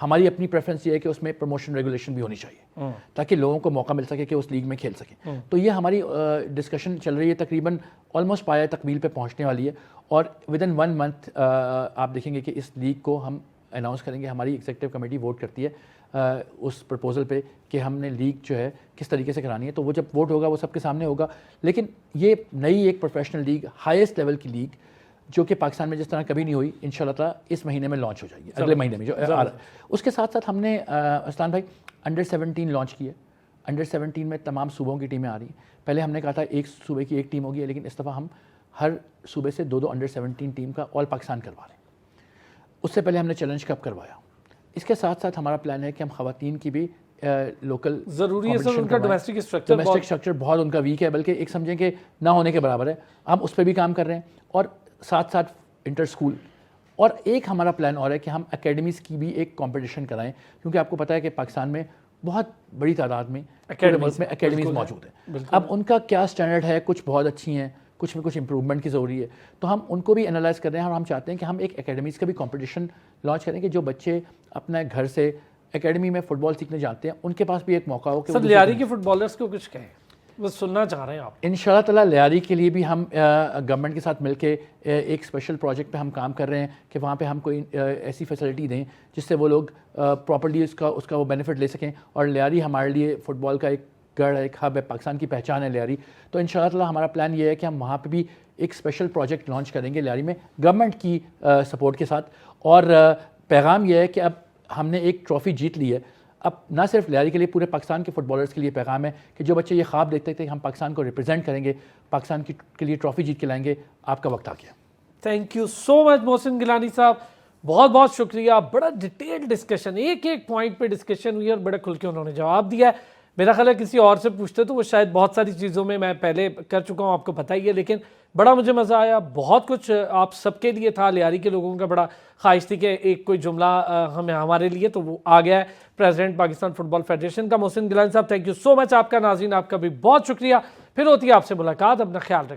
ہماری اپنی پریفرنس یہ ہے کہ اس میں پروموشن ریگولیشن بھی ہونی چاہیے تاکہ لوگوں کو موقع مل سکے کہ اس لیگ میں کھیل سکیں. تو یہ ہماری ڈسکشن چل رہی ہے, تقریباً آلموسٹ پایہ تکمیل پہ پہنچنے والی ہے, اور ودن 1 منتھ آپ دیکھیں گے کہ اس لیگ کو ہم اناؤنس کریں گے. ہماری ایگزیکٹو کمیٹی ووٹ کرتی ہے اس پرپوزل پہ کہ ہم نے لیگ جو ہے کس طریقے سے کرانی ہے, تو وہ جب ووٹ ہوگا وہ سب کے سامنے ہوگا. لیکن یہ نئی ایک پروفیشنل لیگ, ہائیسٹ لیول کی لیگ, جو کہ پاکستان میں جس طرح کبھی نہیں ہوئی, انشاءاللہ تعالیٰ اس مہینے میں لانچ ہو جائے گی, اگلے مہینے میں جو آ رہا ہے. اس کے ساتھ ساتھ ہم نے اسلام بھائی انڈر 17 لانچ کی ہے. انڈر 17 میں تمام صوبوں کی ٹیمیں آ رہی ہیں. پہلے ہم نے کہا تھا ایک صوبے کی ایک ٹیم ہوگی, لیکن اس دفعہ ہم ہر صوبے سے 2 انڈر 17 ٹیم کا آل پاکستان کروا رہے ہیں. اس سے پہلے ہم نے چیلنج کپ کروایا. اس کے ساتھ ساتھ ہمارا پلان ہے کہ ہم خواتین کی بھی لوکل ضروری ہے سر, ان کا ڈومیسٹک اسٹرکچر بہت ان کا ویک ہے, بلکہ ایک سمجھیں کہ نہ ہونے کے برابر ہے. ہم اس پہ بھی کام کر رہے ہیں, اور ساتھ ساتھ انٹر اسکول. اور ایک ہمارا پلان اور ہے کہ ہم اکیڈمیز کی بھی ایک کمپٹیشن کرائیں, کیونکہ آپ کو پتہ ہے کہ پاکستان میں بہت بڑی تعداد میں ملک میں اکیڈمیز موجود ہیں. اب ان کا کیا اسٹینڈرڈ ہے, کچھ بہت اچھی ہیں, کچھ میں کچھ امپروومنٹ کی ضروری ہے. تو ہم ان کو بھی انالائز کر رہے ہیں, اور ہم چاہتے ہیں کہ ہم ایک اکیڈمیز کا بھی کمپٹیشن لانچ کریں کہ جو بچے اپنے گھر سے اکیڈمی میں فٹ بال سیکھنے جاتے ہیں ان کے پاس بھی ایک موقع ہو کہ سر لیاری کے فٹ بالرس کو کچھ کہیں, وہ سننا چاہ رہے ہیں آپ. انشاءاللہ تعالیٰ لیاری کے لیے بھی ہم گورنمنٹ کے ساتھ مل کے ایک اسپیشل پروجیکٹ پہ ہم کام کر رہے ہیں کہ وہاں پہ ہم کوئی ایسی فیسلٹی دیں جس سے وہ لوگ پراپرلی اس کا وہ بینیفٹ لے سکیں. اور لیاری ہمارے لیے فٹ بال کا ایک گڑھ ہے, ایک ہب ہے, پاکستان کی پہچان ہے لیاری. تو انشاءاللہ تعالیٰ ہمارا پلان یہ ہے کہ ہم وہاں پہ بھی ایک اسپیشل پروجیکٹ لانچ کریں گے لیاری میں, گورنمنٹ کی سپورٹ کے ساتھ. اور پیغام یہ ہے کہ اب ہم نے ایک ٹرافی جیت لی ہے. اب نہ صرف لیاری کے لیے, پورے پاکستان کے فٹ بالرس کے لیے پیغام ہے کہ جو بچے یہ خواب دیکھتے تھے کہ ہم پاکستان کو ریپرزینٹ کریں گے, پاکستان کے لیے ٹرافی جیت کے لائیں گے, آپ کا وقت آ گیا. تھینک یو سو مچ محسن گیلانی صاحب, بہت بہت شکریہ. بڑا ڈیٹیل ڈسکشن, ایک ایک پوائنٹ پہ ڈسکشن ہوئی اور بڑے کھل کے انہوں نے جواب دیا ہے. میرا خیال ہے کسی اور سے پوچھتے تو وہ شاید بہت ساری چیزوں میں پہلے کر چکا ہوں, آپ کو پتہ ہی ہے, لیکن بڑا مجھے مزہ آیا. بہت کچھ آپ سب کے لیے تھا. لیاری کے لوگوں کا بڑا خواہش تھی کہ ایک کوئی جملہ ہمارے لیے, تو وہ آ گیا ہے پریزیڈنٹ پاکستان فٹ بال فیڈریشن کا محسن گیلانی صاحب. تھینک یو سو مچ. آپ کا ناظرین, آپ کا بھی بہت شکریہ. پھر ہوتی ہے آپ سے ملاقات. اپنا خیال رکھیں.